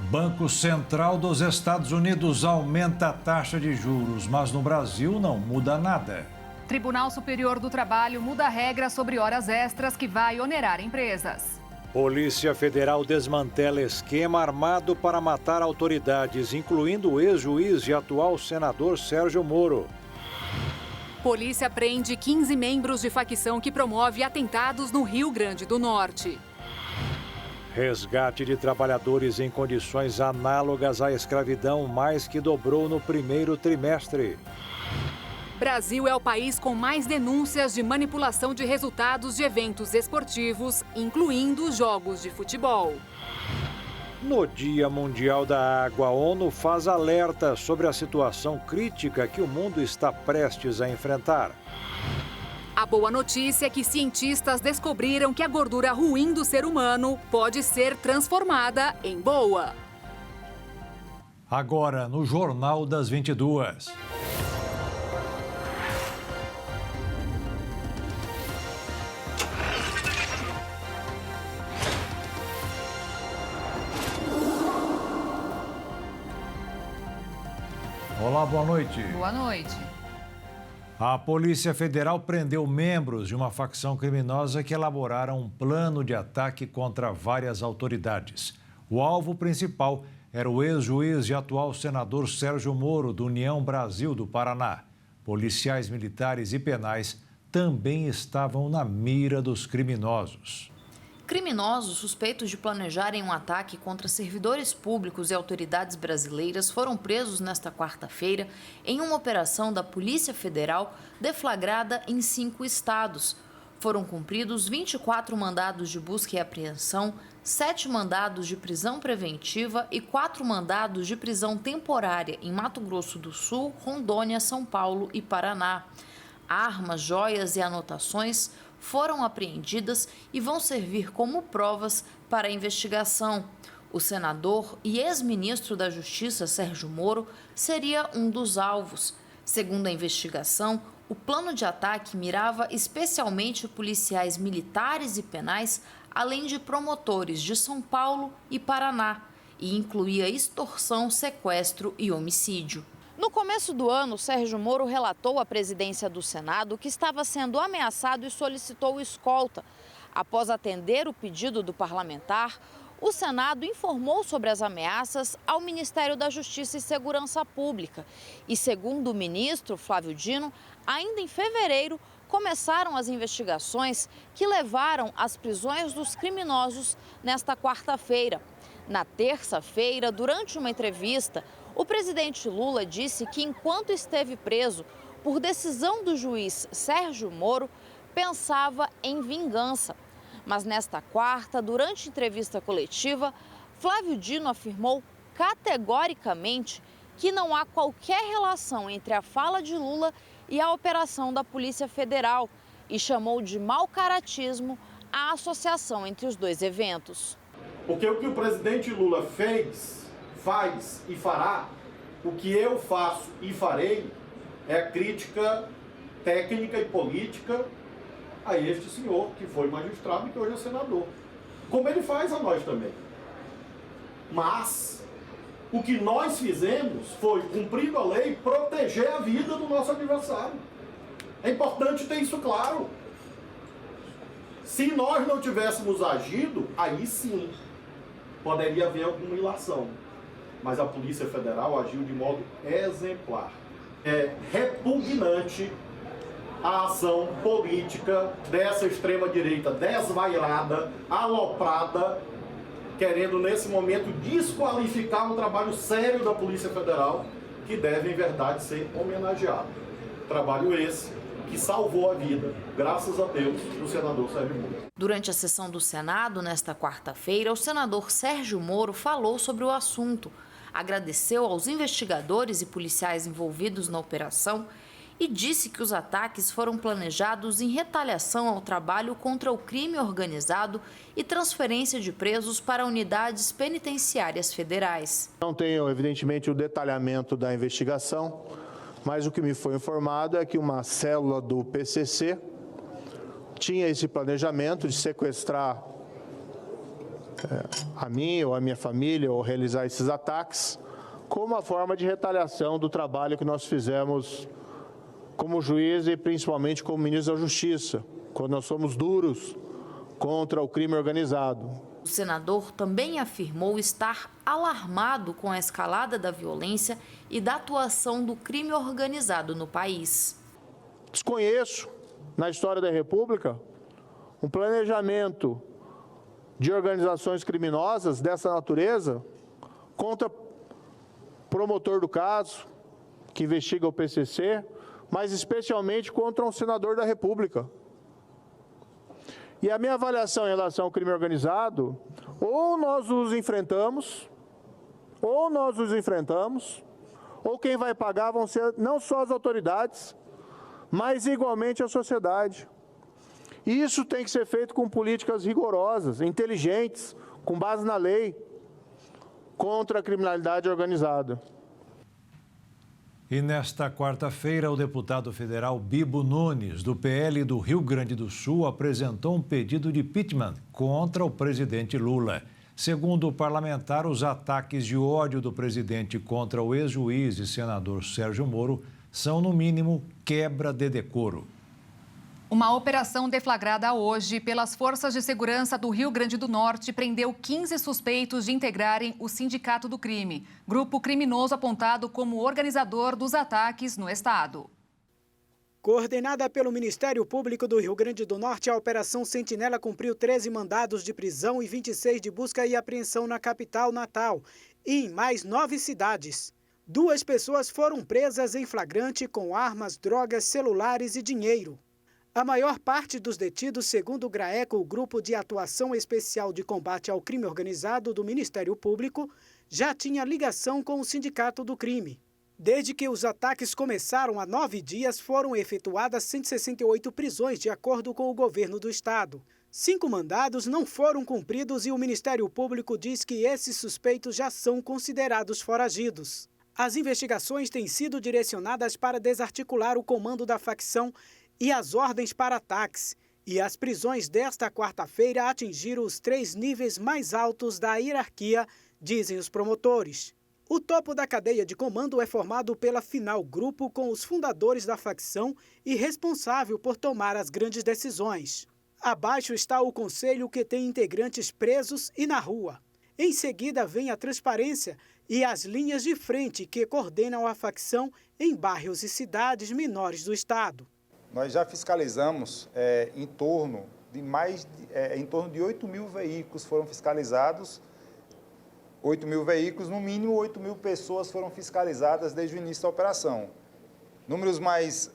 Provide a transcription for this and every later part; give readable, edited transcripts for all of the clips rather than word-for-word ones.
Banco Central dos Estados Unidos aumenta a taxa de juros, mas no Brasil não muda nada. Tribunal Superior do Trabalho muda a regra sobre horas extras que vai onerar empresas. Polícia Federal desmantela esquema armado para matar autoridades, incluindo o ex-juiz e atual senador Sérgio Moro. Polícia prende 15 membros de facção que promove atentados no Rio Grande do Norte. Resgate de trabalhadores em condições análogas à escravidão mais que dobrou no primeiro trimestre. Brasil é o país com mais denúncias de manipulação de resultados de eventos esportivos, incluindo jogos de futebol. No Dia Mundial da Água, a ONU faz alerta sobre a situação crítica que o mundo está prestes a enfrentar. A boa notícia é que cientistas descobriram que a gordura ruim do ser humano pode ser transformada em boa. Agora, no Jornal das 22. Olá, boa noite. Boa noite. A Polícia Federal prendeu membros de uma facção criminosa que elaboraram um plano de ataque contra várias autoridades. O alvo principal era o ex-juiz e atual senador Sérgio Moro, do União Brasil do Paraná. Policiais militares e penais também estavam na mira dos criminosos. Criminosos suspeitos de planejarem um ataque contra servidores públicos e autoridades brasileiras foram presos nesta quarta-feira em uma operação da Polícia Federal deflagrada em 5 estados. Foram cumpridos 24 mandados de busca e apreensão, 7 mandados de prisão preventiva e 4 mandados de prisão temporária em Mato Grosso do Sul, Rondônia, São Paulo e Paraná. Armas, joias e anotações foram apreendidas e vão servir como provas para a investigação. O senador e ex-ministro da Justiça, Sérgio Moro, seria um dos alvos. Segundo a investigação, o plano de ataque mirava especialmente policiais militares e penais, além de promotores de São Paulo e Paraná, e incluía extorsão, sequestro e homicídio. No começo do ano, Sérgio Moro relatou à presidência do Senado que estava sendo ameaçado e solicitou escolta. Após atender o pedido do parlamentar, o Senado informou sobre as ameaças ao Ministério da Justiça e Segurança Pública. E, segundo o ministro Flávio Dino, ainda em fevereiro, começaram as investigações que levaram às prisões dos criminosos nesta quarta-feira. Na terça-feira, durante uma entrevista, o presidente Lula disse que, enquanto esteve preso por decisão do juiz Sérgio Moro, pensava em vingança. Mas nesta quarta, durante entrevista coletiva, Flávio Dino afirmou categoricamente que não há qualquer relação entre a fala de Lula e a operação da Polícia Federal e chamou de mau caratismo a associação entre os dois eventos. Porque o que o presidente Lula fez, faz e fará, o que eu faço e farei é a crítica técnica e política a este senhor que foi magistrado e que hoje é senador. Como ele faz a nós também. Mas o que nós fizemos foi, cumprindo a lei, proteger a vida do nosso adversário. É importante ter isso claro. Se nós não tivéssemos agido, aí sim poderia haver alguma ilação. Mas a Polícia Federal agiu de modo exemplar. É repugnante a ação política dessa extrema-direita desvairada, aloprada, querendo nesse momento desqualificar um trabalho sério da Polícia Federal, que deve, em verdade, ser homenageado. Trabalho esse que salvou a vida, graças a Deus, do senador Sérgio Moro. Durante a sessão do Senado, nesta quarta-feira, o senador Sérgio Moro falou sobre o assunto, agradeceu aos investigadores e policiais envolvidos na operação e disse que os ataques foram planejados em retaliação ao trabalho contra o crime organizado e transferência de presos para unidades penitenciárias federais. Não tenho, evidentemente, o detalhamento da investigação, mas o que me foi informado é que uma célula do PCC tinha esse planejamento de sequestrar a mim ou a minha família ou realizar esses ataques, como uma forma de retaliação do trabalho que nós fizemos como juiz e principalmente como ministro da Justiça, quando nós somos duros contra o crime organizado. O senador também afirmou estar alarmado com a escalada da violência e da atuação do crime organizado no país. Desconheço, na história da República, um planejamento de organizações criminosas dessa natureza contra promotor do caso, que investiga o PCC, mas especialmente contra um senador da República. E a minha avaliação em relação ao crime organizado, ou nós os enfrentamos, ou quem vai pagar vão ser não só as autoridades, mas igualmente a sociedade. E isso tem que ser feito com políticas rigorosas, inteligentes, com base na lei, contra a criminalidade organizada. E nesta quarta-feira, o deputado federal Bibo Nunes, do PL do Rio Grande do Sul, apresentou um pedido de impeachment contra o presidente Lula. Segundo o parlamentar, os ataques de ódio do presidente contra o ex-juiz e senador Sérgio Moro são, no mínimo, quebra de decoro. Uma operação deflagrada hoje pelas forças de segurança do Rio Grande do Norte prendeu 15 suspeitos de integrarem o Sindicato do Crime, grupo criminoso apontado como organizador dos ataques no estado. Coordenada pelo Ministério Público do Rio Grande do Norte, a Operação Sentinela cumpriu 13 mandados de prisão e 26 de busca e apreensão na capital, Natal, e em mais 9 cidades. 2 pessoas foram presas em flagrante com armas, drogas, celulares e dinheiro. A maior parte dos detidos, segundo o GRAECO, o Grupo de Atuação Especial de Combate ao Crime Organizado do Ministério Público, já tinha ligação com o Sindicato do Crime. Desde que os ataques começaram há 9 dias, foram efetuadas 168 prisões, de acordo com o governo do estado. 5 mandados não foram cumpridos e o Ministério Público diz que esses suspeitos já são considerados foragidos. As investigações têm sido direcionadas para desarticular o comando da facção e as ordens para ataques. E as prisões desta quarta-feira atingiram os 3 níveis mais altos da hierarquia, dizem os promotores. O topo da cadeia de comando é formado pela Final Grupo, com os fundadores da facção e responsável por tomar as grandes decisões. Abaixo está o conselho, que tem integrantes presos e na rua. Em seguida vem a transparência e as linhas de frente, que coordenam a facção em bairros e cidades menores do estado. Nós já fiscalizamos em torno de 8 mil veículos foram fiscalizados. 8 mil veículos, no mínimo 8 mil pessoas foram fiscalizadas desde o início da operação. Números mais,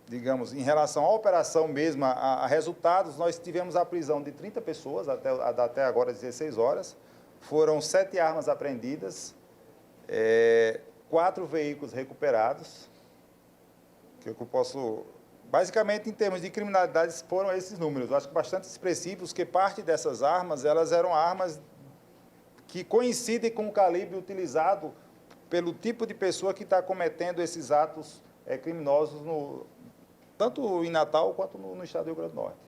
digamos, em relação à operação mesmo, a resultados, nós tivemos a prisão de 30 pessoas, até agora 16 horas. Foram 7 armas apreendidas, 4 veículos recuperados. Que eu posso, basicamente, em termos de criminalidade, foram esses números. Eu acho que bastante expressivos, que parte dessas armas, elas eram armas que coincidem com o calibre utilizado pelo tipo de pessoa que está cometendo esses atos criminosos, tanto em Natal quanto no estado do Rio Grande do Norte.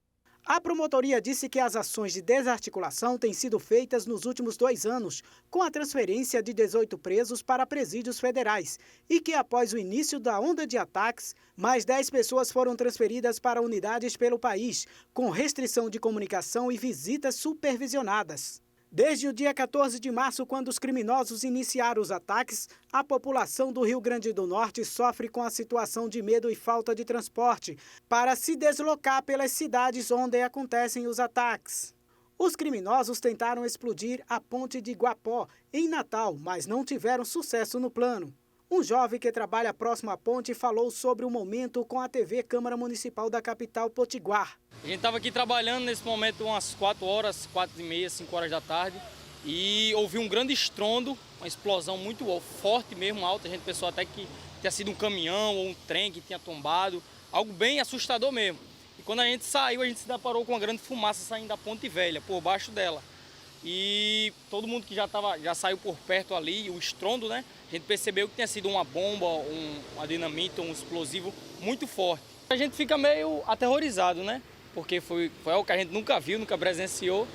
A promotoria disse que as ações de desarticulação têm sido feitas nos últimos 2 anos, com a transferência de 18 presos para presídios federais, e que após o início da onda de ataques, mais 10 pessoas foram transferidas para unidades pelo país, com restrição de comunicação e visitas supervisionadas. Desde o dia 14 de março, quando os criminosos iniciaram os ataques, a população do Rio Grande do Norte sofre com a situação de medo e falta de transporte para se deslocar pelas cidades onde acontecem os ataques. Os criminosos tentaram explodir a ponte de Guapó, em Natal, mas não tiveram sucesso no plano. Um jovem que trabalha próximo à ponte falou sobre o momento com a TV Câmara Municipal da capital Potiguar. A gente estava aqui trabalhando nesse momento umas 4 horas, 4h30, 5 horas da tarde, e ouvi um grande estrondo, uma explosão muito forte mesmo, alta. A gente pensou até que tinha sido um caminhão ou um trem que tinha tombado, algo bem assustador mesmo. E quando a gente saiu, a gente se deparou com uma grande fumaça saindo da Ponte Velha, por baixo dela. E todo mundo que já saiu por perto ali, o estrondo, né? A gente percebeu que tinha sido uma bomba, uma dinamite, um explosivo muito forte. A gente fica meio aterrorizado, né? porque foi algo que a gente nunca viu, nunca presenciou.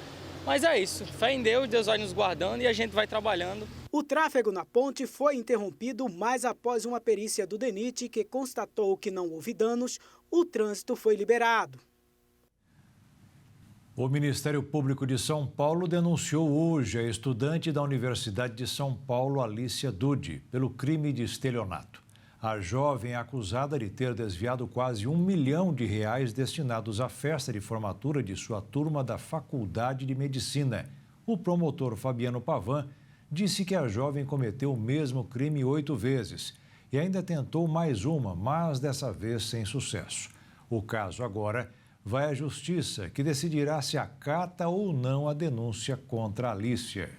Mas é isso, fé em Deus, Deus vai nos guardando e a gente vai trabalhando. O tráfego na ponte foi interrompido, mas após uma perícia do DENIT que constatou que não houve danos, o trânsito foi liberado. O Ministério Público de São Paulo denunciou hoje a estudante da Universidade de São Paulo, Alicia Dude, pelo crime de estelionato. A jovem é acusada de ter desviado quase R$1 milhão destinados à festa de formatura de sua turma da Faculdade de Medicina. O promotor Fabiano Pavan disse que a jovem cometeu o mesmo crime 8 vezes e ainda tentou mais uma, mas dessa vez sem sucesso. O caso agora vai à Justiça, que decidirá se acata ou não a denúncia contra a Alicia.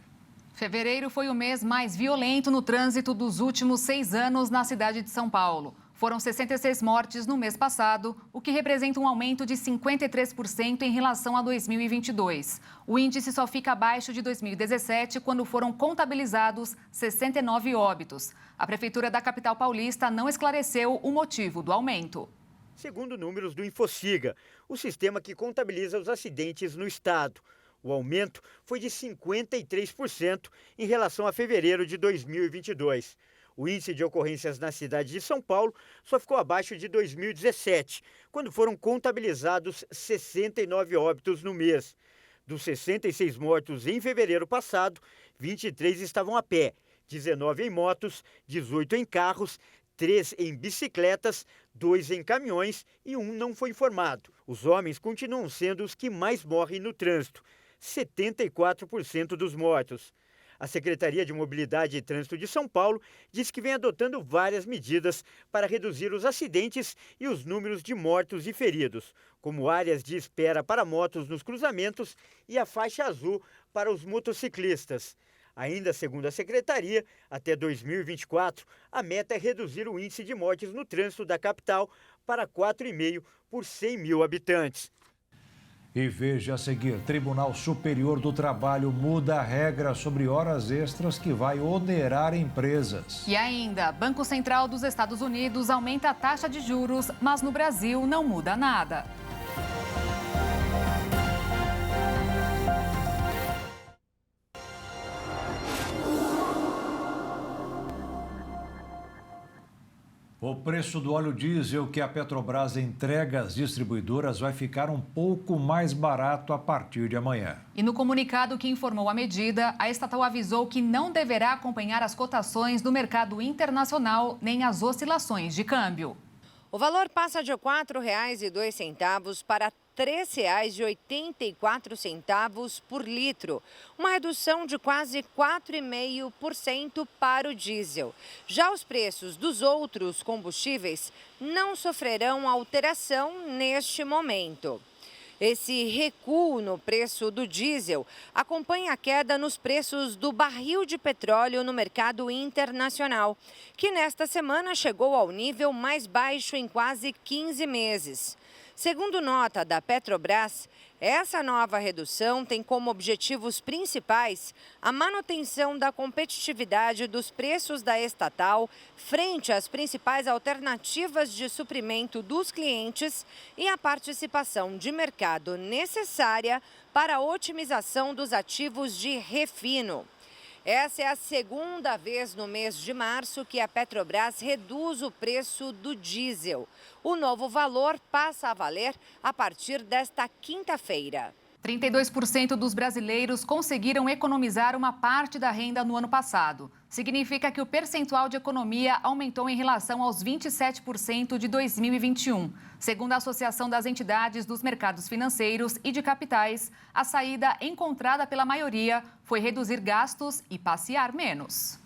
Fevereiro foi o mês mais violento no trânsito dos últimos 6 anos na cidade de São Paulo. Foram 66 mortes no mês passado, o que representa um aumento de 53% em relação a 2022. O índice só fica abaixo de 2017, quando foram contabilizados 69 óbitos. A Prefeitura da capital paulista não esclareceu o motivo do aumento. Segundo números do Infociga, o sistema que contabiliza os acidentes no estado. O aumento foi de 53% em relação a fevereiro de 2022. O índice de ocorrências na cidade de São Paulo só ficou abaixo de 2017, quando foram contabilizados 69 óbitos no mês. Dos 66 mortos em fevereiro passado, 23 estavam a pé, 19 em motos, 18 em carros, 3 em bicicletas, 2 em caminhões e 1 não foi informado. Os homens continuam sendo os que mais morrem no trânsito, 74% dos mortos. A Secretaria de Mobilidade e Trânsito de São Paulo diz que vem adotando várias medidas para reduzir os acidentes e os números de mortos e feridos, como áreas de espera para motos nos cruzamentos e a faixa azul para os motociclistas. Ainda segundo a Secretaria, até 2024, a meta é reduzir o índice de mortes no trânsito da capital para 4,5 por 100 mil habitantes. E veja a seguir, Tribunal Superior do Trabalho muda a regra sobre horas extras que vai onerar empresas. E ainda, Banco Central dos Estados Unidos aumenta a taxa de juros, mas no Brasil não muda nada. O preço do óleo diesel que a Petrobras entrega às distribuidoras vai ficar um pouco mais barato a partir de amanhã. E no comunicado que informou a medida, a estatal avisou que não deverá acompanhar as cotações do mercado internacional nem as oscilações de câmbio. O valor passa de R$ 4,02 para R$ 3,84 por litro, uma redução de quase 4,5% para o diesel. Já os preços dos outros combustíveis não sofrerão alteração neste momento. Esse recuo no preço do diesel acompanha a queda nos preços do barril de petróleo no mercado internacional, que nesta semana chegou ao nível mais baixo em quase 15 meses. Segundo nota da Petrobras, essa nova redução tem como objetivos principais a manutenção da competitividade dos preços da estatal frente às principais alternativas de suprimento dos clientes e a participação de mercado necessária para a otimização dos ativos de refino. Essa é a segunda vez no mês de março que a Petrobras reduz o preço do diesel. O novo valor passa a valer a partir desta quinta-feira. 32% dos brasileiros conseguiram economizar uma parte da renda no ano passado. Significa que o percentual de economia aumentou em relação aos 27% de 2021. Segundo a Associação das Entidades dos Mercados Financeiros e de Capitais, a saída encontrada pela maioria foi reduzir gastos e passear menos.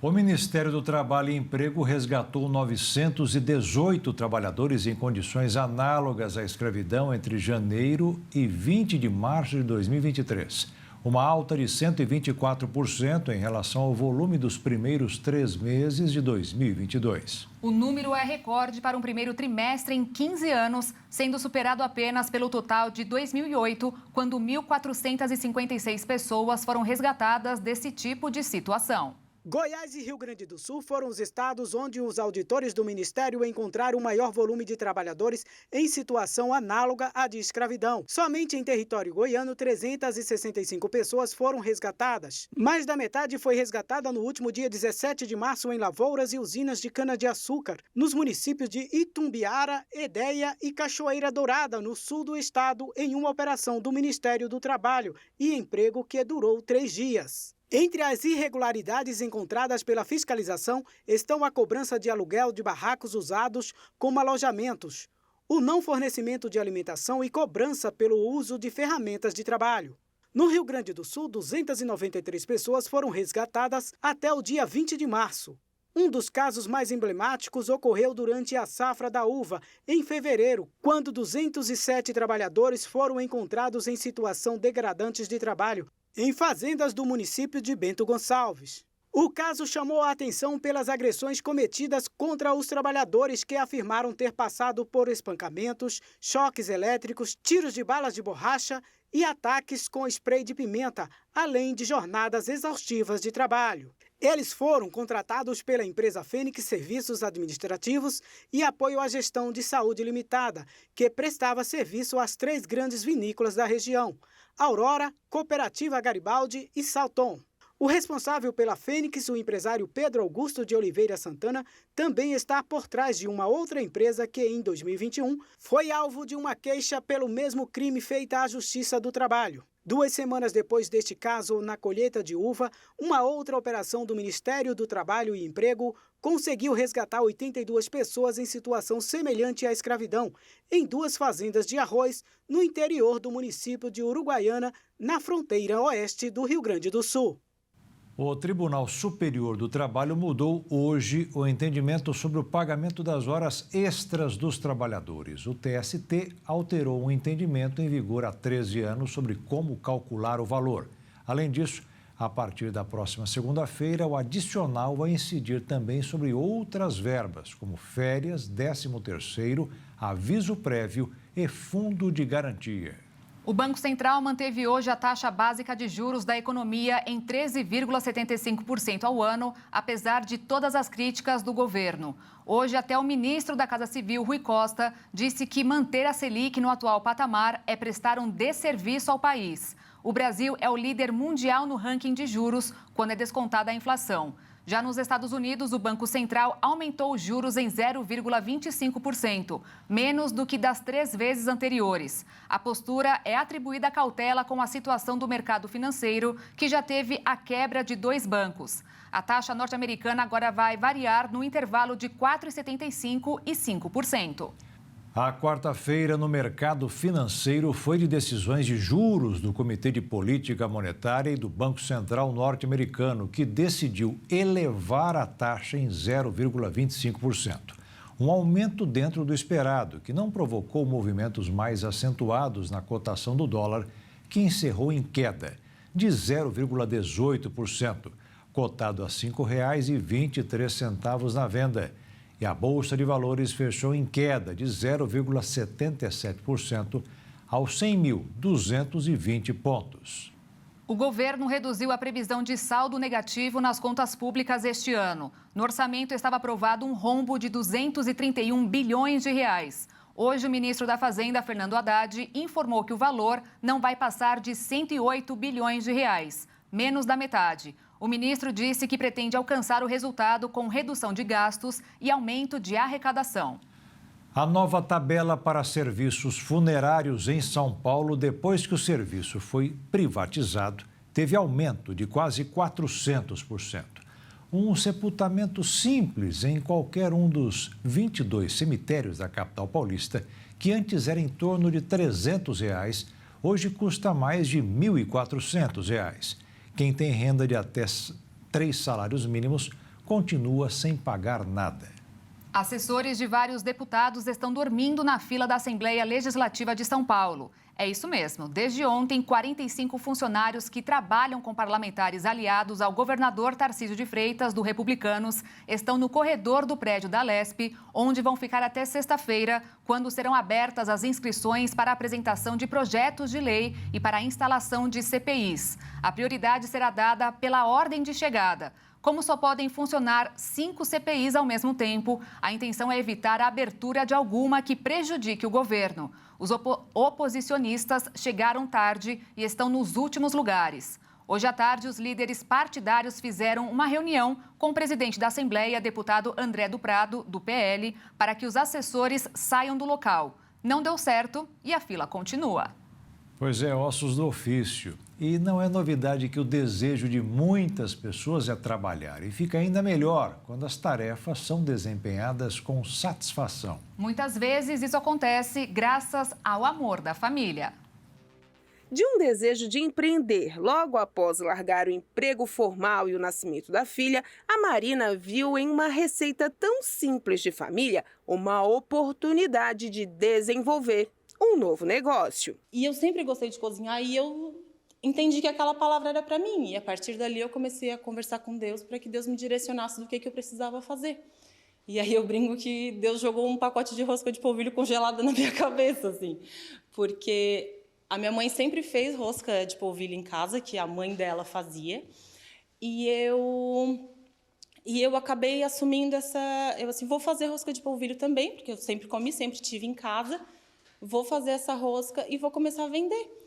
O Ministério do Trabalho e Emprego resgatou 918 trabalhadores em condições análogas à escravidão entre janeiro e 20 de março de 2023. Uma alta de 124% em relação ao volume dos primeiros 3 meses de 2022. O número é recorde para um primeiro trimestre em 15 anos, sendo superado apenas pelo total de 2008, quando 1.456 pessoas foram resgatadas desse tipo de situação. Goiás e Rio Grande do Sul foram os estados onde os auditores do Ministério encontraram o maior volume de trabalhadores em situação análoga à de escravidão. Somente em território goiano, 365 pessoas foram resgatadas. Mais da metade foi resgatada no último dia 17 de março em lavouras e usinas de cana-de-açúcar, nos municípios de Itumbiara, Edéia e Cachoeira Dourada, no sul do estado, em uma operação do Ministério do Trabalho e Emprego que durou 3 dias. Entre as irregularidades encontradas pela fiscalização estão a cobrança de aluguel de barracos usados como alojamentos, o não fornecimento de alimentação e cobrança pelo uso de ferramentas de trabalho. No Rio Grande do Sul, 293 pessoas foram resgatadas até o dia 20 de março. Um dos casos mais emblemáticos ocorreu durante a safra da uva, em fevereiro, quando 207 trabalhadores foram encontrados em situação degradante de trabalho, em fazendas do município de Bento Gonçalves. O caso chamou a atenção pelas agressões cometidas contra os trabalhadores que afirmaram ter passado por espancamentos, choques elétricos, tiros de balas de borracha e ataques com spray de pimenta, além de jornadas exaustivas de trabalho. Eles foram contratados pela empresa Fênix Serviços Administrativos e Apoio à Gestão de Saúde Limitada, que prestava serviço às 3 grandes vinícolas da região: Aurora, Cooperativa Garibaldi e Salton. O responsável pela Fênix, o empresário Pedro Augusto de Oliveira Santana, também está por trás de uma outra empresa que, em 2021, foi alvo de uma queixa pelo mesmo crime feita à Justiça do Trabalho. 2 semanas depois deste caso, na colheita de uva, uma outra operação do Ministério do Trabalho e Emprego conseguiu resgatar 82 pessoas em situação semelhante à escravidão, em 2 fazendas de arroz no interior do município de Uruguaiana, na fronteira oeste do Rio Grande do Sul. O Tribunal Superior do Trabalho mudou hoje o entendimento sobre o pagamento das horas extras dos trabalhadores. O TST alterou um entendimento em vigor há 13 anos sobre como calcular o valor. Além disso, a partir da próxima segunda-feira, o adicional vai incidir também sobre outras verbas, como férias, 13º, aviso prévio e fundo de garantia. O Banco Central manteve hoje a taxa básica de juros da economia em 13,75% ao ano, apesar de todas as críticas do governo. Hoje, até o ministro da Casa Civil, Rui Costa, disse que manter a Selic no atual patamar é prestar um desserviço ao país. O Brasil é o líder mundial no ranking de juros quando é descontada a inflação. Já nos Estados Unidos, o Banco Central aumentou os juros em 0,25%, menos do que das 3 vezes anteriores. A postura é atribuída à cautela com a situação do mercado financeiro, que já teve a quebra de 2 bancos. A taxa norte-americana agora vai variar no intervalo de 4,75% e 5%. A quarta-feira no mercado financeiro foi de decisões de juros do Comitê de Política Monetária e do Banco Central norte-americano, que decidiu elevar a taxa em 0,25%. Um aumento dentro do esperado, que não provocou movimentos mais acentuados na cotação do dólar, que encerrou em queda de 0,18%, cotado a R$ 5,23 na venda. E a Bolsa de Valores fechou em queda de 0,77% aos 100.220 pontos. O governo reduziu a previsão de saldo negativo nas contas públicas este ano. No orçamento estava aprovado um rombo de 231 bilhões de reais. Hoje, o ministro da Fazenda, Fernando Haddad, informou que o valor não vai passar de 108 bilhões de reais, menos da metade. O ministro disse que pretende alcançar o resultado com redução de gastos e aumento de arrecadação. A nova tabela para serviços funerários em São Paulo, depois que o serviço foi privatizado, teve aumento de quase 400%. Um sepultamento simples em qualquer um dos 22 cemitérios da capital paulista, que antes era em torno de R$ 300, hoje custa mais de R$ 1.400. Quem tem renda de até 3 salários mínimos continua sem pagar nada. Assessores de vários deputados estão dormindo na fila da Assembleia Legislativa de São Paulo. É isso mesmo. Desde ontem, 45 funcionários que trabalham com parlamentares aliados ao governador Tarcísio de Freitas, do Republicanos, estão no corredor do prédio da Lesp, onde vão ficar até sexta-feira, quando serão abertas as inscrições para a apresentação de projetos de lei e para a instalação de CPIs. A prioridade será dada pela ordem de chegada. Como só podem funcionar 5 CPIs ao mesmo tempo, a intenção é evitar a abertura de alguma que prejudique o governo. Os oposicionistas chegaram tarde e estão nos últimos lugares. Hoje à tarde, os líderes partidários fizeram uma reunião com o presidente da Assembleia, deputado André do Prado, do PL, para que os assessores saiam do local. Não deu certo e a fila continua. Pois é, ossos do ofício. E não é novidade que o desejo de muitas pessoas é trabalhar. E fica ainda melhor quando as tarefas são desempenhadas com satisfação. Muitas vezes isso acontece graças ao amor da família. De um desejo de empreender logo após largar o emprego formal e o nascimento da filha, a Marina viu em uma receita tão simples de família uma oportunidade de desenvolver um novo negócio. E eu sempre gostei de cozinhar e eu entendi que aquela palavra era para mim. E a partir dali eu comecei a conversar com Deus para que Deus me direcionasse do que eu precisava fazer. E aí eu brinco que Deus jogou um pacote de rosca de polvilho congelada na minha cabeça, assim. Porque a minha mãe sempre fez rosca de polvilho em casa, que a mãe dela fazia. E eu acabei assumindo eu assim, vou fazer rosca de polvilho também, porque eu sempre comi, sempre tive em casa. Vou fazer essa rosca e vou começar a vender.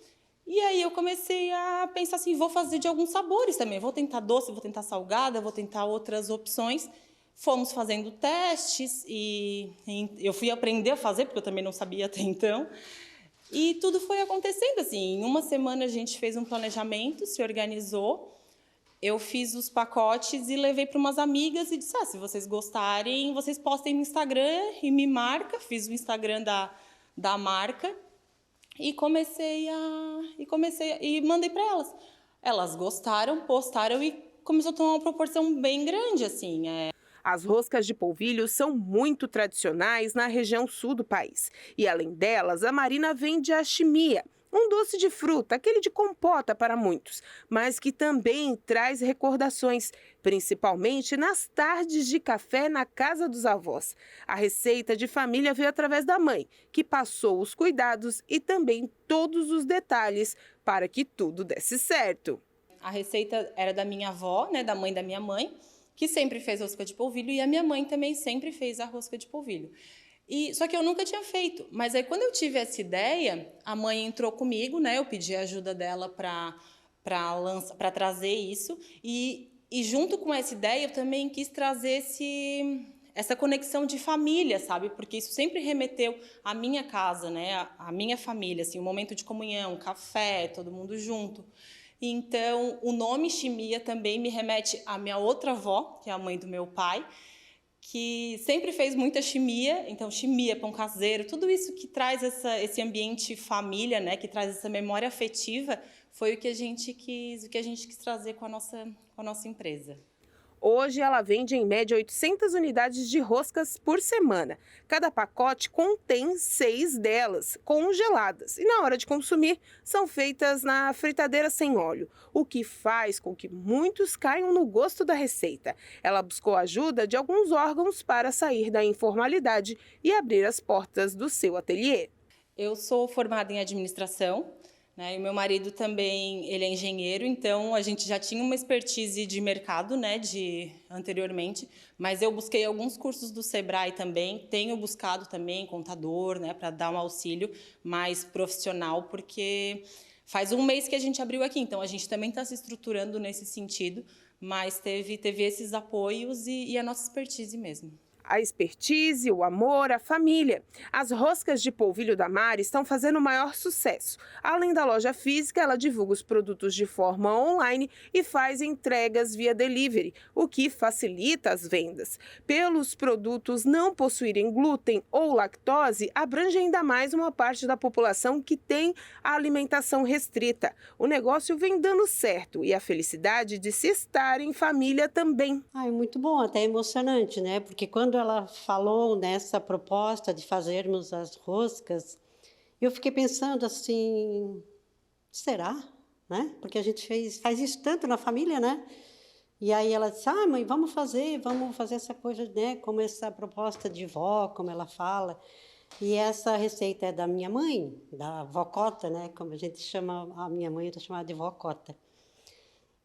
E aí eu comecei a pensar assim, vou fazer de alguns sabores também. Vou tentar doce, vou tentar salgada, vou tentar outras opções. Fomos fazendo testes e eu fui aprender a fazer, porque eu também não sabia até então. E tudo foi acontecendo assim. Em uma semana a gente fez um planejamento, se organizou. Eu fiz os pacotes e levei para umas amigas e disse, se vocês gostarem, vocês postem no Instagram e me marca. Fiz o Instagram da marca e mandei para elas. Elas gostaram, postaram e começou a tomar uma proporção bem grande, assim. As roscas de polvilho são muito tradicionais na região sul do país. E além delas, a Marina vende a chimia, um doce de fruta, aquele de compota para muitos, mas que também traz recordações, principalmente nas tardes de café na casa dos avós. A receita de família veio através da mãe, que passou os cuidados e também todos os detalhes para que tudo desse certo. A receita era da minha avó, né, da mãe da minha mãe, que sempre fez rosca de polvilho, e a minha mãe também sempre fez a rosca de polvilho. Só que eu nunca tinha feito. Mas aí, quando eu tive essa ideia, a mãe entrou comigo, né? Eu pedi a ajuda dela para trazer isso. E junto com essa ideia, eu também quis trazer essa conexão de família, sabe? Porque isso sempre remeteu à minha casa, né? À minha família, assim, um momento de comunhão, café, todo mundo junto. Então, o nome chimia também me remete à minha outra avó, que é a mãe do meu pai, que sempre fez muita chimia, então chimia, pão caseiro, tudo isso que traz esse ambiente família, né, que traz essa memória afetiva, foi o que a gente quis trazer com a nossa empresa. Hoje ela vende em média 800 unidades de roscas por semana. Cada pacote contém 6 delas, congeladas. E na hora de consumir, são feitas na fritadeira sem óleo, o que faz com que muitos caiam no gosto da receita. Ela buscou a ajuda de alguns órgãos para sair da informalidade e abrir as portas do seu ateliê. Eu sou formada em administração. E o meu marido também, ele é engenheiro, então a gente já tinha uma expertise de mercado, né, anteriormente, mas eu busquei alguns cursos do Sebrae também, tenho buscado também contador, né, para dar um auxílio mais profissional, porque faz um mês que a gente abriu aqui, então a gente também está se estruturando nesse sentido, mas teve esses apoios e a nossa expertise mesmo. A expertise, o amor, a família. As roscas de polvilho da Mari estão fazendo o maior sucesso. Além da loja física, ela divulga os produtos de forma online e faz entregas via delivery, o que facilita as vendas. Pelos produtos não possuírem glúten ou lactose, abrange ainda mais uma parte da população que tem a alimentação restrita. O negócio vem dando certo e a felicidade de se estar em família também. É muito bom, até emocionante, né? Porque quando ela falou nessa proposta de fazermos as roscas, Eu fiquei pensando assim, será? Né? Porque a gente faz isso tanto na família, né? E aí ela disse, mãe, vamos fazer essa coisa, né? Como essa proposta de vó, como ela fala. E essa receita é da minha mãe, da vó-cota, né? Como a gente chama a minha mãe, eu estou chamada de vó-cota.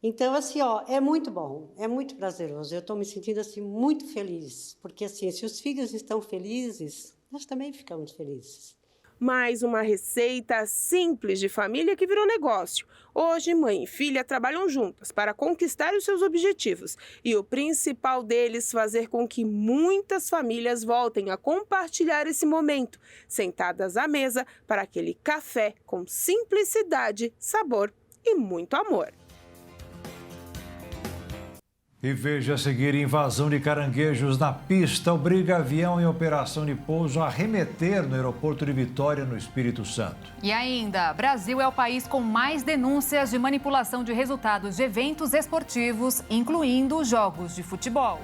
Então, assim, é muito bom, é muito prazeroso. Eu estou me sentindo, assim, muito feliz. Porque, assim, se os filhos estão felizes, nós também ficamos felizes. Mais uma receita simples de família que virou negócio. Hoje, mãe e filha trabalham juntas para conquistar os seus objetivos. E o principal deles, fazer com que muitas famílias voltem a compartilhar esse momento, sentadas à mesa para aquele café com simplicidade, sabor e muito amor. E veja a seguir, invasão de caranguejos na pista obriga avião em operação de pouso a arremeter no aeroporto de Vitória, no Espírito Santo. E ainda, Brasil é o país com mais denúncias de manipulação de resultados de eventos esportivos, incluindo jogos de futebol.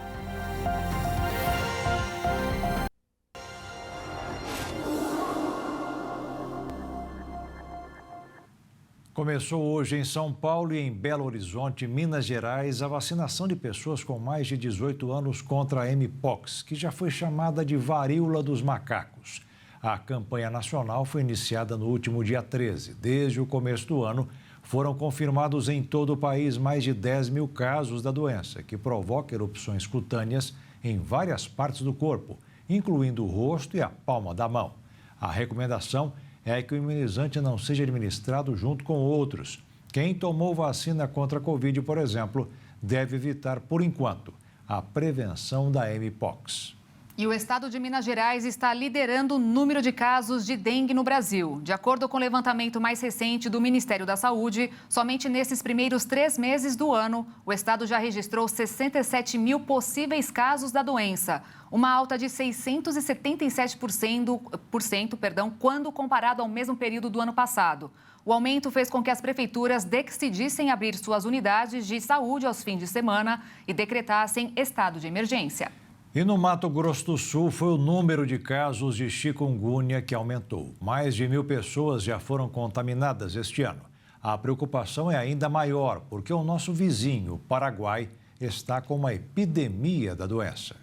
Começou hoje em São Paulo e em Belo Horizonte, Minas Gerais, a vacinação de pessoas com mais de 18 anos contra a Mpox, que já foi chamada de varíola dos macacos. A campanha nacional foi iniciada no último dia 13. Desde o começo do ano, foram confirmados em todo o país mais de 10 mil casos da doença, que provoca erupções cutâneas em várias partes do corpo, incluindo o rosto e a palma da mão. A recomendação é que o imunizante não seja administrado junto com outros. Quem tomou vacina contra a Covid, por exemplo, deve evitar, por enquanto, a prevenção da Mpox. E o estado de Minas Gerais está liderando o número de casos de dengue no Brasil. De acordo com o levantamento mais recente do Ministério da Saúde, somente nesses primeiros 3 meses do ano, o estado já registrou 67 mil possíveis casos da doença, uma alta de 677% quando comparado ao mesmo período do ano passado. O aumento fez com que as prefeituras decidissem abrir suas unidades de saúde aos fins de semana e decretassem estado de emergência. E no Mato Grosso do Sul foi o número de casos de chikungunya que aumentou. Mais de 1.000 pessoas já foram contaminadas este ano. A preocupação é ainda maior, porque o nosso vizinho, o Paraguai, está com uma epidemia da doença.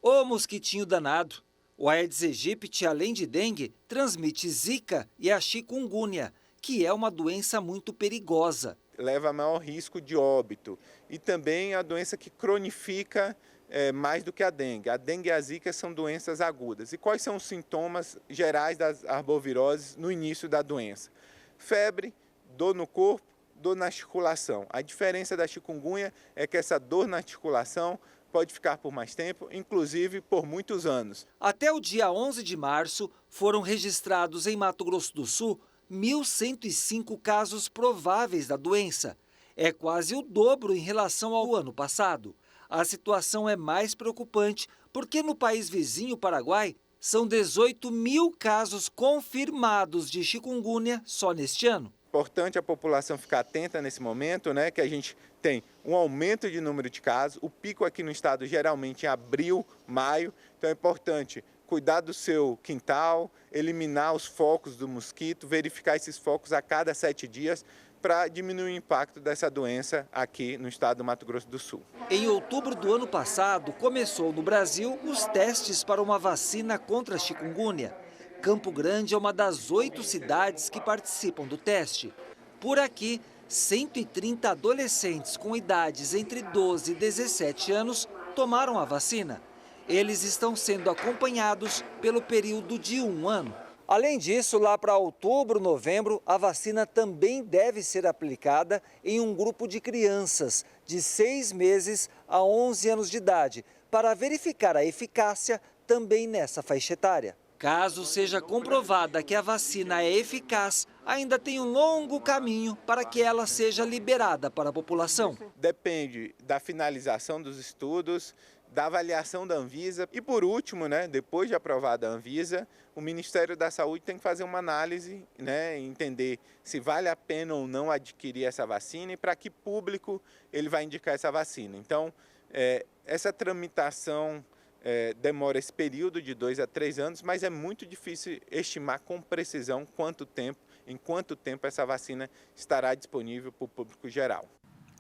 Ô mosquitinho danado! O Aedes aegypti, além de dengue, transmite zika e a chikungunya, que é uma doença muito perigosa. Leva a maior risco de óbito e também a doença que cronifica mais do que a dengue. A dengue e a zika são doenças agudas. E quais são os sintomas gerais das arboviroses no início da doença? Febre, dor no corpo, dor na articulação. A diferença da chikungunya é que essa dor na articulação pode ficar por mais tempo, inclusive por muitos anos. Até o dia 11 de março, foram registrados em Mato Grosso do Sul 1.105 casos prováveis da doença. É quase o dobro em relação ao ano passado. A situação é mais preocupante porque no país vizinho, Paraguai, são 18 mil casos confirmados de chikungunya só neste ano. Importante a população ficar atenta nesse momento, né, que a gente tem um aumento de número de casos. O pico aqui no estado geralmente em abril, maio, então é importante cuidar do seu quintal, eliminar os focos do mosquito, verificar esses focos a cada 7 dias, para diminuir o impacto dessa doença aqui no estado do Mato Grosso do Sul. Em outubro do ano passado, começou no Brasil os testes para uma vacina contra a chikungunya. Campo Grande é uma das 8 cidades que participam do teste. Por aqui, 130 adolescentes com idades entre 12 e 17 anos tomaram a vacina. Eles estão sendo acompanhados pelo período de 1 ano. Além disso, lá para outubro, novembro, a vacina também deve ser aplicada em um grupo de crianças de 6 meses a 11 anos de idade, para verificar a eficácia também nessa faixa etária. Caso seja comprovada que a vacina é eficaz, ainda tem um longo caminho para que ela seja liberada para a população. Depende da finalização dos estudos, da avaliação da Anvisa e, por último, né, depois de aprovada a Anvisa, o Ministério da Saúde tem que fazer uma análise, né, entender se vale a pena ou não adquirir essa vacina e para que público ele vai indicar essa vacina. Então, essa tramitação demora esse período de 2 a 3 anos, mas é muito difícil estimar com precisão em quanto tempo essa vacina estará disponível para o público geral.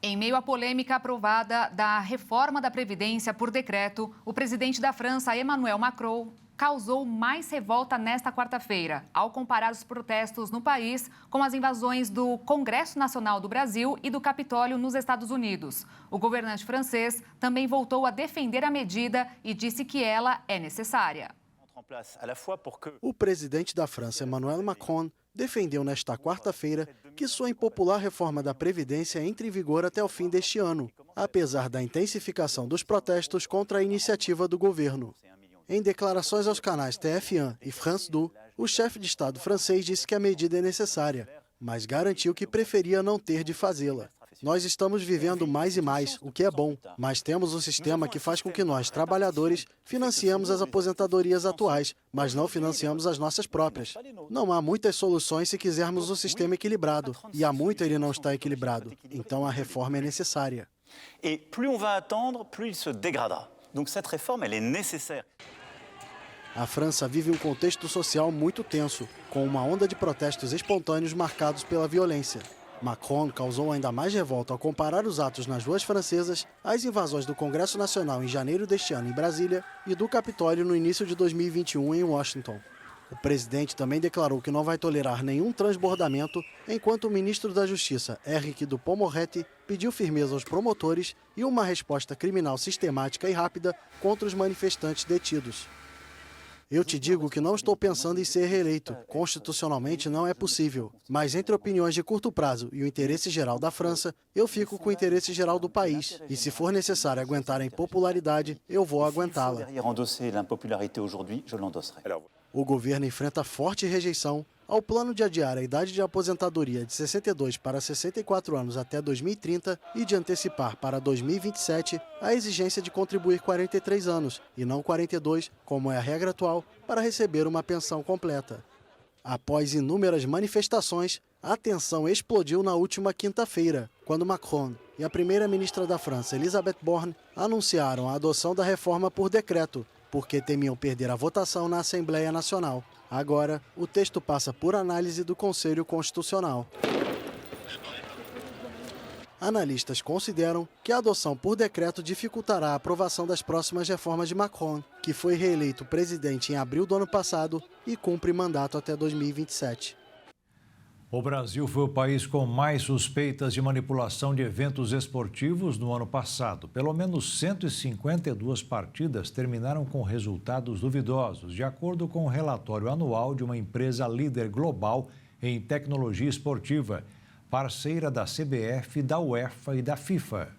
Em meio à polêmica aprovada da reforma da Previdência por decreto, o presidente da França, Emmanuel Macron, causou mais revolta nesta quarta-feira, ao comparar os protestos no país com as invasões do Congresso Nacional do Brasil e do Capitólio nos Estados Unidos. O governante francês também voltou a defender a medida e disse que ela é necessária. O presidente da França, Emmanuel Macron, defendeu nesta quarta-feira que sua impopular reforma da Previdência entre em vigor até o fim deste ano, apesar da intensificação dos protestos contra a iniciativa do governo. Em declarações aos canais TF1 e France 2, o chefe de Estado francês disse que a medida é necessária, mas garantiu que preferia não ter de fazê-la. Nós estamos vivendo mais e mais, o que é bom, mas temos um sistema que faz com que nós, trabalhadores, financiemos as aposentadorias atuais, mas não financiamos as nossas próprias. Não há muitas soluções se quisermos um sistema equilibrado, e há muito ele não está equilibrado. Então a reforma é necessária. E plus on va attendre, plus il se dégradera. Donc cette réforme, elle est nécessaire. A França vive um contexto social muito tenso, com uma onda de protestos espontâneos marcados pela violência. Macron causou ainda mais revolta ao comparar os atos nas ruas francesas às invasões do Congresso Nacional em janeiro deste ano em Brasília e do Capitólio no início de 2021 em Washington. O presidente também declarou que não vai tolerar nenhum transbordamento, enquanto o ministro da Justiça, Éric Dupond-Moretti, pediu firmeza aos promotores e uma resposta criminal sistemática e rápida contra os manifestantes detidos. Eu te digo que não estou pensando em ser reeleito. Constitucionalmente não é possível. Mas entre opiniões de curto prazo e o interesse geral da França, eu fico com o interesse geral do país. E se for necessário aguentar a impopularidade, eu vou aguentá-la. O governo enfrenta forte rejeição ao plano de adiar a idade de aposentadoria de 62 para 64 anos até 2030 e de antecipar para 2027 a exigência de contribuir 43 anos, e não 42, como é a regra atual, para receber uma pensão completa. Após inúmeras manifestações, a tensão explodiu na última quinta-feira, quando Macron e a primeira-ministra da França, Elisabeth Borne, anunciaram a adoção da reforma por decreto, porque temiam perder a votação na Assembleia Nacional. Agora, o texto passa por análise do Conselho Constitucional. Analistas consideram que a adoção por decreto dificultará a aprovação das próximas reformas de Macron, que foi reeleito presidente em abril do ano passado e cumpre mandato até 2027. O Brasil foi o país com mais suspeitas de manipulação de eventos esportivos no ano passado. Pelo menos 152 partidas terminaram com resultados duvidosos, de acordo com o relatório anual de uma empresa líder global em tecnologia esportiva, parceira da CBF, da UEFA e da FIFA.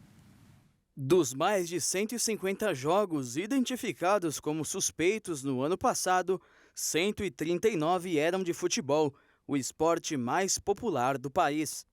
Dos mais de 150 jogos identificados como suspeitos no ano passado, 139 eram de futebol, o esporte mais popular do país.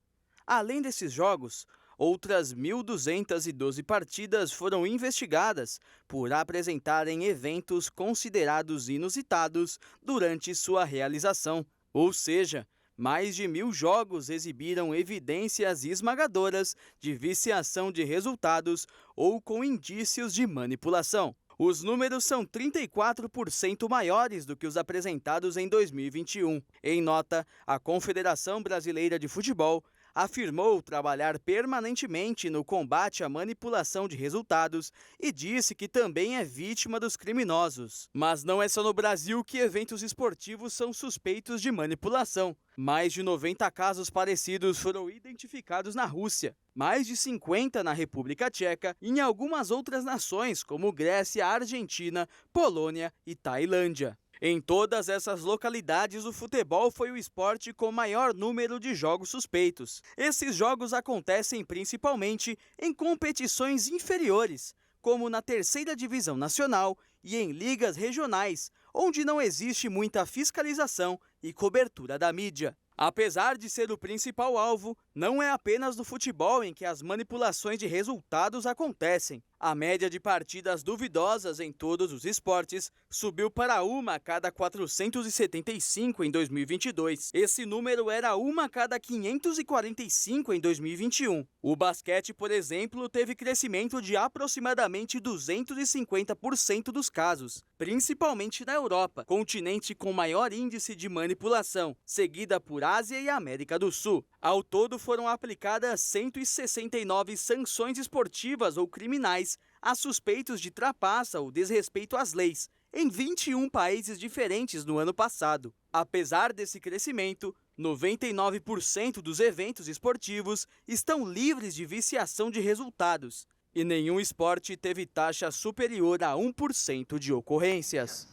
Além desses jogos, outras 1.212 partidas foram investigadas por apresentarem eventos considerados inusitados durante sua realização. Ou seja, mais de 1.000 jogos exibiram evidências esmagadoras de viciação de resultados ou com indícios de manipulação. Os números são 34% maiores do que os apresentados em 2021. Em nota, a Confederação Brasileira de Futebol afirmou trabalhar permanentemente no combate à manipulação de resultados e disse que também é vítima dos criminosos. Mas não é só no Brasil que eventos esportivos são suspeitos de manipulação. Mais de 90 casos parecidos foram identificados na Rússia, mais de 50 na República Tcheca e em algumas outras nações como Grécia, Argentina, Polônia e Tailândia. Em todas essas localidades, o futebol foi o esporte com maior número de jogos suspeitos. Esses jogos acontecem principalmente em competições inferiores, como na terceira divisão nacional e em ligas regionais, onde não existe muita fiscalização e cobertura da mídia. Apesar de ser o principal alvo, Não é apenas no futebol em que as manipulações de resultados acontecem. A média de partidas duvidosas em todos os esportes subiu para 1 a cada 475 em 2022. Esse número era 1 a cada 545 em 2021. O basquete, por exemplo, teve crescimento de aproximadamente 250% dos casos, principalmente na Europa, continente com maior índice de manipulação, seguida por Ásia e América do Sul. Ao todo, foram aplicadas 169 sanções esportivas ou criminais a suspeitos de trapaça ou desrespeito às leis, em 21 países diferentes no ano passado. Apesar desse crescimento, 99% dos eventos esportivos estão livres de viciação de resultados, e nenhum esporte teve taxa superior a 1% de ocorrências.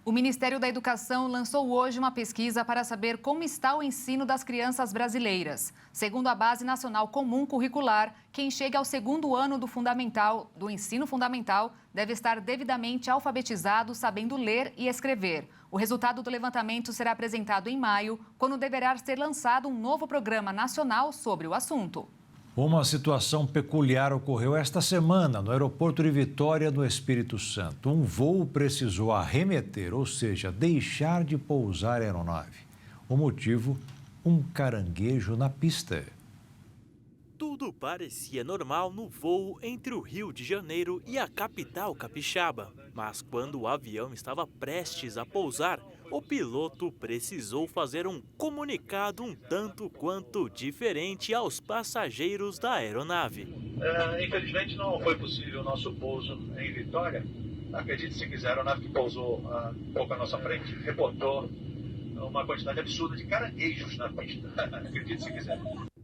O Ministério da Educação lançou hoje uma pesquisa para saber como está o ensino das crianças brasileiras. Segundo a Base Nacional Comum Curricular, quem chega ao 2º ano do ensino fundamental deve estar devidamente alfabetizado, sabendo ler e escrever. O resultado do levantamento será apresentado em maio, quando deverá ser lançado um novo programa nacional sobre o assunto. Uma situação peculiar ocorreu esta semana no aeroporto de Vitória, no Espírito Santo. Um voo precisou arremeter, ou seja, deixar de pousar a aeronave. O motivo, um caranguejo na pista. Tudo parecia normal no voo entre o Rio de Janeiro e a capital capixaba. Mas quando o avião estava prestes a pousar, o piloto precisou fazer um comunicado um tanto quanto diferente aos passageiros da aeronave. Infelizmente não foi possível o nosso pouso em Vitória. Acredite se quiser, a aeronave que pousou um pouco à nossa frente reportou uma quantidade absurda de caranguejos na pista. Acredite se quiser.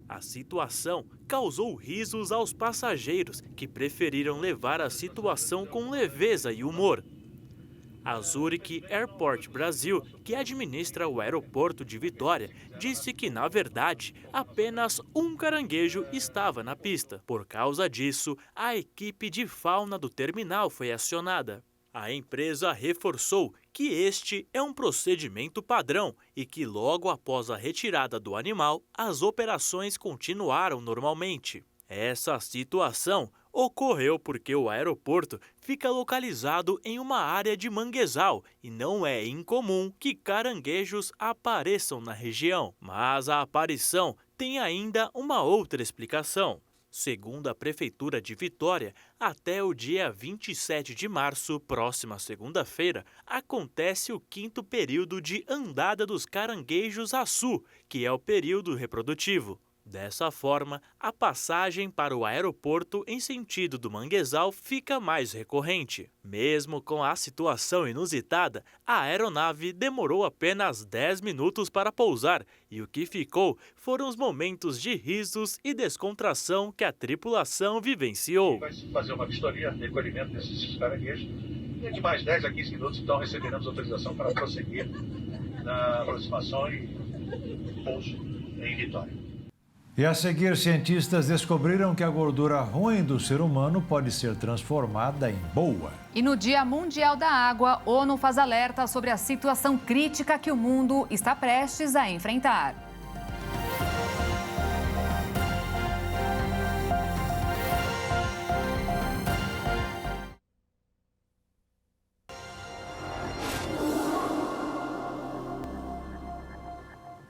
A situação causou risos aos passageiros, que preferiram levar a situação com leveza e humor. A Zurich Airport Brasil, que administra o aeroporto de Vitória, disse que, na verdade, apenas um caranguejo estava na pista. Por causa disso, a equipe de fauna do terminal foi acionada. A empresa reforçou que este é um procedimento padrão e que logo após a retirada do animal, as operações continuaram normalmente. Essa situação ocorreu porque o aeroporto fica localizado em uma área de manguezal e não é incomum que caranguejos apareçam na região. Mas a aparição tem ainda uma outra explicação. Segundo a Prefeitura de Vitória, até o dia 27 de março, próxima segunda-feira, acontece o 5º período de andada dos caranguejos açu, que é o período reprodutivo. Dessa forma, a passagem para o aeroporto em sentido do manguezal fica mais recorrente. Mesmo com a situação inusitada, a aeronave demorou apenas 10 minutos para pousar e o que ficou foram os momentos de risos e descontração que a tripulação vivenciou. Vai fazer uma vistoria, recolhimento desses caranguejos e de mais 10 a 15 minutos, então receberemos autorização para prosseguir na aproximação e pouso em Vitória. E a seguir, cientistas descobriram que a gordura ruim do ser humano pode ser transformada em boa. E no Dia Mundial da Água, a ONU faz alerta sobre a situação crítica que o mundo está prestes a enfrentar.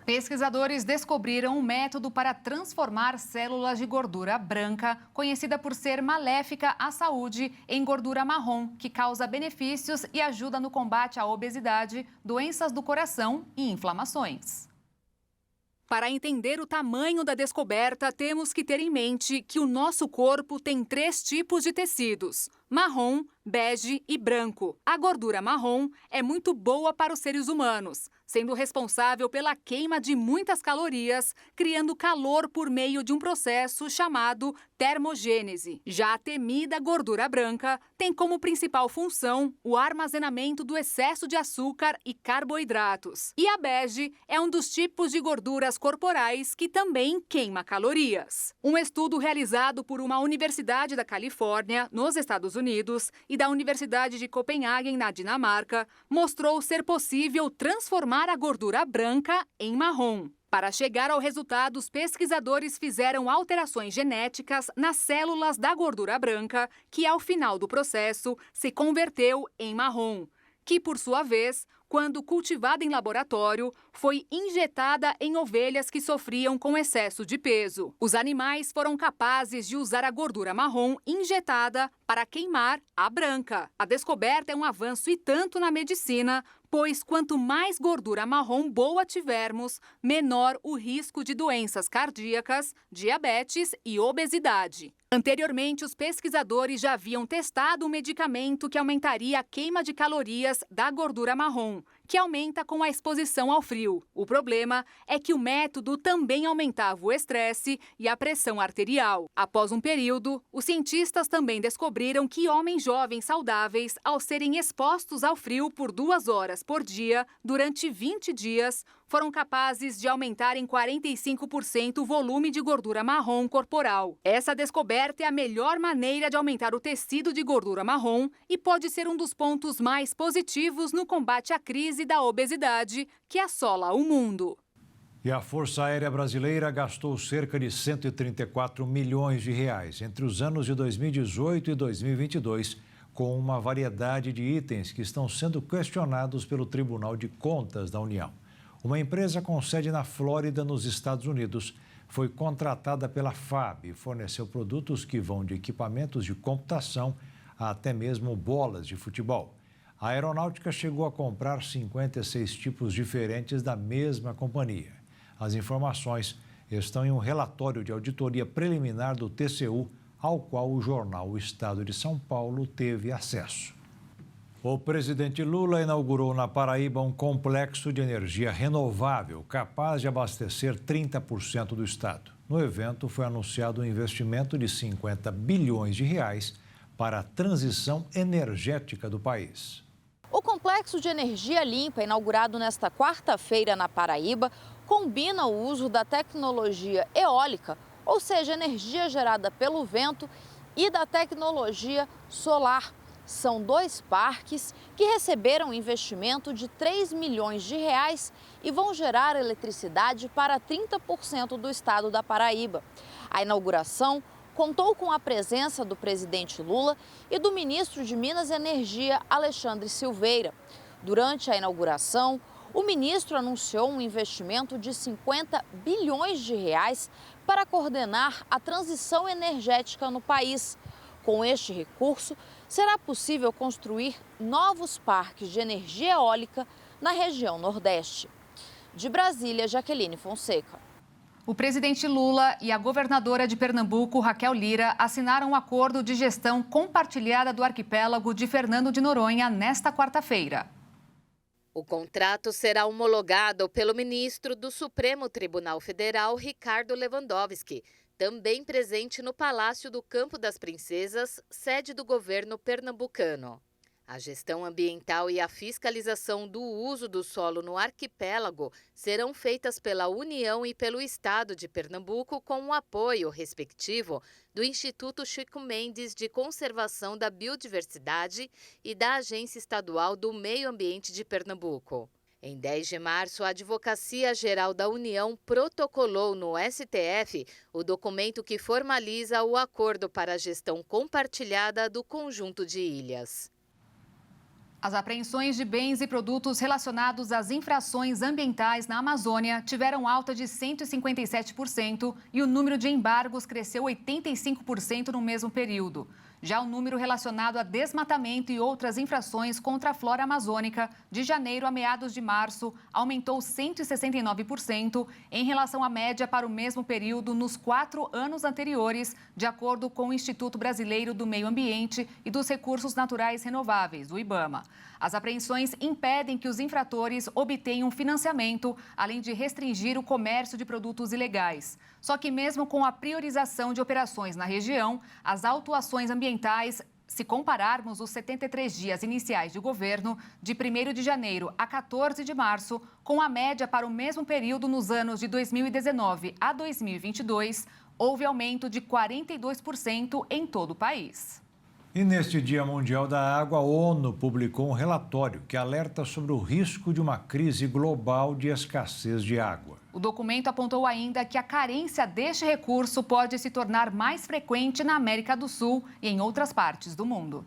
Pesquisadores descobriram um método para transformar células de gordura branca, conhecida por ser maléfica à saúde, em gordura marrom, que causa benefícios e ajuda no combate à obesidade, doenças do coração e inflamações. Para entender o tamanho da descoberta, temos que ter em mente que o nosso corpo tem 3 tipos de tecidos: marrom, bege e branco. A gordura marrom é muito boa para os seres humanos, sendo responsável pela queima de muitas calorias, criando calor por meio de um processo chamado termogênese. Já a temida gordura branca tem como principal função o armazenamento do excesso de açúcar e carboidratos. E a bege é um dos tipos de gorduras corporais que também queima calorias. Um estudo realizado por uma universidade da Califórnia, nos Estados Unidos, e da Universidade de Copenhague, na Dinamarca, mostrou ser possível transformar a gordura branca em marrom. Para chegar ao resultado, os pesquisadores fizeram alterações genéticas nas células da gordura branca, que ao final do processo se converteu em marrom, que por sua vez, quando cultivada em laboratório, foi injetada em ovelhas que sofriam com excesso de peso. Os animais foram capazes de usar a gordura marrom injetada para queimar a branca. A descoberta é um avanço e tanto na medicina, pois quanto mais gordura marrom boa tivermos, menor o risco de doenças cardíacas, diabetes e obesidade. Anteriormente, os pesquisadores já haviam testado um medicamento que aumentaria a queima de calorias da gordura marrom, que aumenta com a exposição ao frio. O problema é que o método também aumentava o estresse e a pressão arterial. Após um período, os cientistas também descobriram que homens jovens saudáveis, ao serem expostos ao frio por 2 horas por dia, durante 20 dias, foram capazes de aumentar em 45% o volume de gordura marrom corporal. Essa descoberta é a melhor maneira de aumentar o tecido de gordura marrom e pode ser um dos pontos mais positivos no combate à crise da obesidade que assola o mundo. E a Força Aérea Brasileira gastou cerca de 134 milhões de reais entre os anos de 2018 e 2022, com uma variedade de itens que estão sendo questionados pelo Tribunal de Contas da União. Uma empresa com sede na Flórida, nos Estados Unidos, foi contratada pela FAB e forneceu produtos que vão de equipamentos de computação a até mesmo bolas de futebol. A aeronáutica chegou a comprar 56 tipos diferentes da mesma companhia. As informações estão em um relatório de auditoria preliminar do TCU, ao qual o jornal O Estado de São Paulo teve acesso. O presidente Lula inaugurou na Paraíba um complexo de energia renovável capaz de abastecer 30% do estado. No evento foi anunciado um investimento de 50 bilhões de reais para a transição energética do país. O complexo de energia limpa, inaugurado nesta quarta-feira na Paraíba, combina o uso da tecnologia eólica, ou seja, energia gerada pelo vento, e da tecnologia solar. São 2 parques que receberam investimento de 3 milhões de reais e vão gerar eletricidade para 30% do estado da Paraíba. A inauguração contou com a presença do presidente Lula e do ministro de Minas e Energia, Alexandre Silveira. Durante a inauguração, o ministro anunciou um investimento de 50 bilhões de reais para coordenar a transição energética no país. Com este recurso, será possível construir novos parques de energia eólica na região Nordeste. De Brasília, Jaqueline Fonseca. O presidente Lula e a governadora de Pernambuco, Raquel Lira, assinaram um acordo de gestão compartilhada do arquipélago de Fernando de Noronha nesta quarta-feira. O contrato será homologado pelo ministro do Supremo Tribunal Federal, Ricardo Lewandowski, também presente no Palácio do Campo das Princesas, sede do governo pernambucano. A gestão ambiental e a fiscalização do uso do solo no arquipélago serão feitas pela União e pelo Estado de Pernambuco com o apoio respectivo do Instituto Chico Mendes de Conservação da Biodiversidade e da Agência Estadual do Meio Ambiente de Pernambuco. Em 10 de março, a Advocacia Geral da União protocolou no STF o documento que formaliza o acordo para a gestão compartilhada do conjunto de ilhas. As apreensões de bens e produtos relacionados às infrações ambientais na Amazônia tiveram alta de 157% e o número de embargos cresceu 85% no mesmo período. Já o número relacionado a desmatamento e outras infrações contra a flora amazônica, de janeiro a meados de março, aumentou 169% em relação à média para o mesmo período nos 4 anos anteriores, de acordo com o Instituto Brasileiro do Meio Ambiente e dos Recursos Naturais Renováveis, o IBAMA. As apreensões impedem que os infratores obtenham financiamento, além de restringir o comércio de produtos ilegais. Só que mesmo com a priorização de operações na região, as autuações ambientais, se compararmos os 73 dias iniciais de governo, de 1º de janeiro a 14 de março, com a média para o mesmo período nos anos de 2019 a 2022, houve aumento de 42% em todo o país. E neste Dia Mundial da Água, a ONU publicou um relatório que alerta sobre o risco de uma crise global de escassez de água. O documento apontou ainda que a carência deste recurso pode se tornar mais frequente na América do Sul e em outras partes do mundo.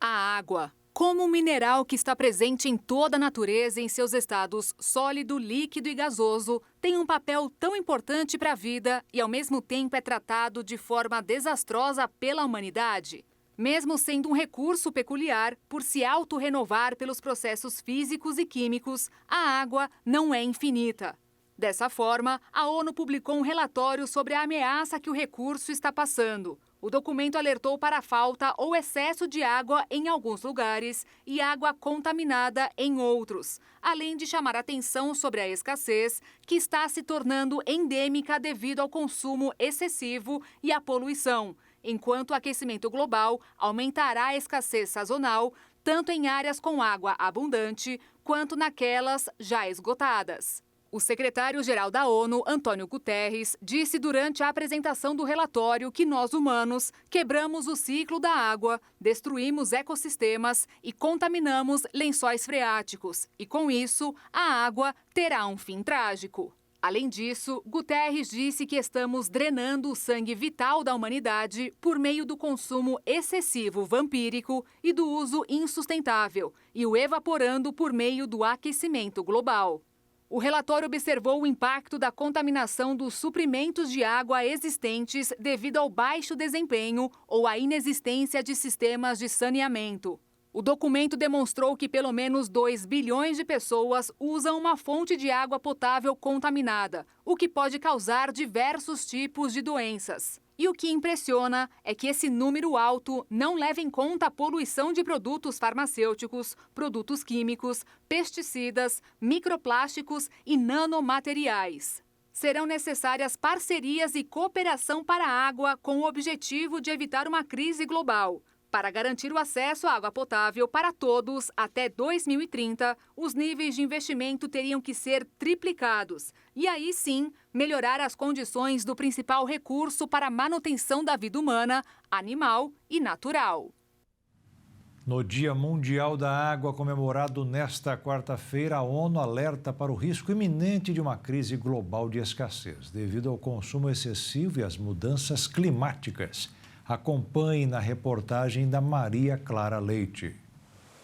A água, como um mineral que está presente em toda a natureza em seus estados sólido, líquido e gasoso, tem um papel tão importante para a vida e, ao mesmo tempo, é tratado de forma desastrosa pela humanidade. Mesmo sendo um recurso peculiar, por se autorrenovar pelos processos físicos e químicos, a água não é infinita. Dessa forma, a ONU publicou um relatório sobre a ameaça que o recurso está passando. O documento alertou para a falta ou excesso de água em alguns lugares e água contaminada em outros, além de chamar atenção sobre a escassez, que está se tornando endêmica devido ao consumo excessivo e à poluição, enquanto o aquecimento global aumentará a escassez sazonal, tanto em áreas com água abundante, quanto naquelas já esgotadas. O secretário-geral da ONU, Antônio Guterres, disse durante a apresentação do relatório que nós, humanos, quebramos o ciclo da água, destruímos ecossistemas e contaminamos lençóis freáticos. E, com isso, a água terá um fim trágico. Além disso, Guterres disse que estamos drenando o sangue vital da humanidade por meio do consumo excessivo vampírico e do uso insustentável, e o evaporando por meio do aquecimento global. O relatório observou o impacto da contaminação dos suprimentos de água existentes devido ao baixo desempenho ou à inexistência de sistemas de saneamento. O documento demonstrou que pelo menos 2 bilhões de pessoas usam uma fonte de água potável contaminada, o que pode causar diversos tipos de doenças. E o que impressiona é que esse número alto não leva em conta a poluição de produtos farmacêuticos, produtos químicos, pesticidas, microplásticos e nanomateriais. Serão necessárias parcerias e cooperação para a água com o objetivo de evitar uma crise global. Para garantir o acesso à água potável para todos até 2030, os níveis de investimento teriam que ser triplicados. E aí sim, melhorar as condições do principal recurso para a manutenção da vida humana, animal e natural. No Dia Mundial da Água, comemorado nesta quarta-feira, a ONU alerta para o risco iminente de uma crise global de escassez, devido ao consumo excessivo e às mudanças climáticas. Acompanhe na reportagem da Maria Clara Leite.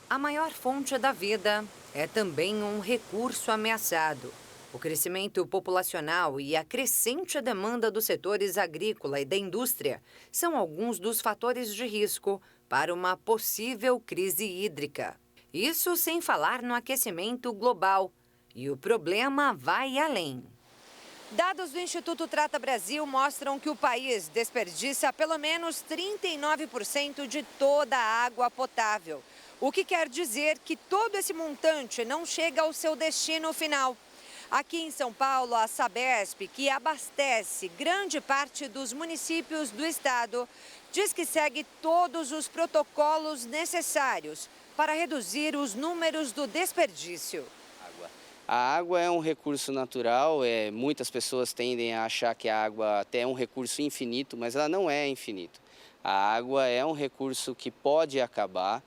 A maior fonte da vida é também um recurso ameaçado. O crescimento populacional e a crescente demanda dos setores agrícola e da indústria são alguns dos fatores de risco para uma possível crise hídrica. Isso sem falar no aquecimento global. E o problema vai além. Dados do Instituto Trata Brasil mostram que o país desperdiça pelo menos 39% de toda a água potável. O que quer dizer que todo esse montante não chega ao seu destino final. Aqui em São Paulo, a Sabesp, que abastece grande parte dos municípios do estado, diz que segue todos os protocolos necessários para reduzir os números do desperdício. A água é um recurso natural, muitas pessoas tendem a achar que a água até é um recurso infinito, mas ela não é infinito. A água é um recurso que pode acabar,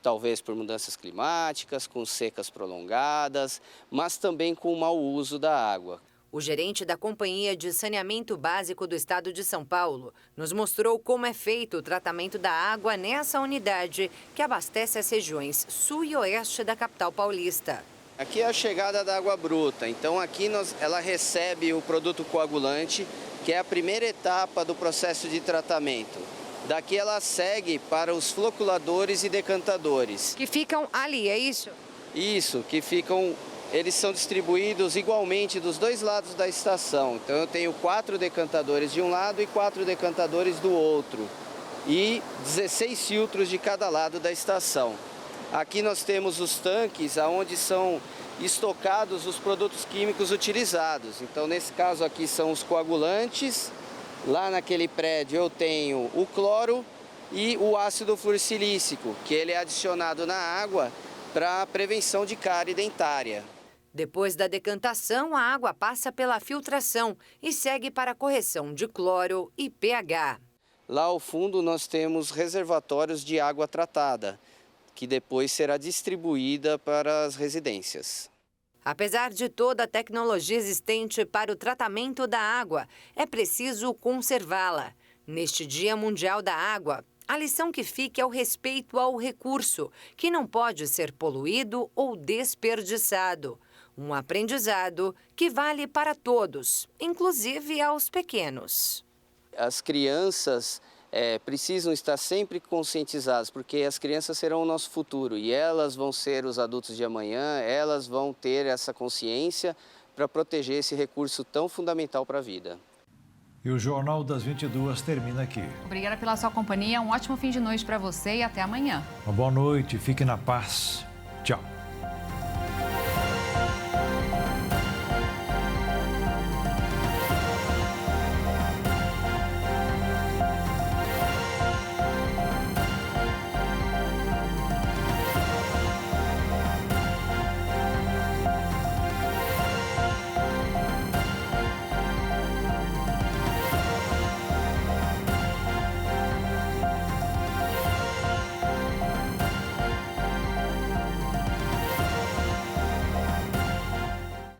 talvez por mudanças climáticas, com secas prolongadas, mas também com o mau uso da água. O gerente da Companhia de Saneamento Básico do Estado de São Paulo nos mostrou como é feito o tratamento da água nessa unidade que abastece as regiões sul e oeste da capital paulista. Aqui é a chegada da água bruta, então aqui ela recebe o produto coagulante, que é a primeira etapa do processo de tratamento. Daqui ela segue para os floculadores e decantadores. Que ficam ali, é isso? Isso, que ficam, eles são distribuídos igualmente dos dois lados da estação. Então eu tenho 4 decantadores de um lado e 4 decantadores do outro. E 16 filtros de cada lado da estação. Aqui nós temos os tanques onde são estocados os produtos químicos utilizados. Então, nesse caso aqui são os coagulantes. Lá naquele prédio eu tenho o cloro e o ácido fluorsilícico, que ele é adicionado na água para prevenção de cárie dentária. Depois da decantação, a água passa pela filtração e segue para a correção de cloro e pH. Lá ao fundo nós temos reservatórios de água tratada, que depois será distribuída para as residências. Apesar de toda a tecnologia existente para o tratamento da água, é preciso conservá-la. Neste Dia Mundial da Água, a lição que fica é o respeito ao recurso, que não pode ser poluído ou desperdiçado. Um aprendizado que vale para todos, inclusive aos pequenos. As crianças precisam estar sempre conscientizadas, porque as crianças serão o nosso futuro e elas vão ser os adultos de amanhã, elas vão ter essa consciência para proteger esse recurso tão fundamental para a vida. E o Jornal das 22 termina aqui. Obrigada pela sua companhia, um ótimo fim de noite para você e até amanhã. Uma boa noite, fique na paz. Tchau.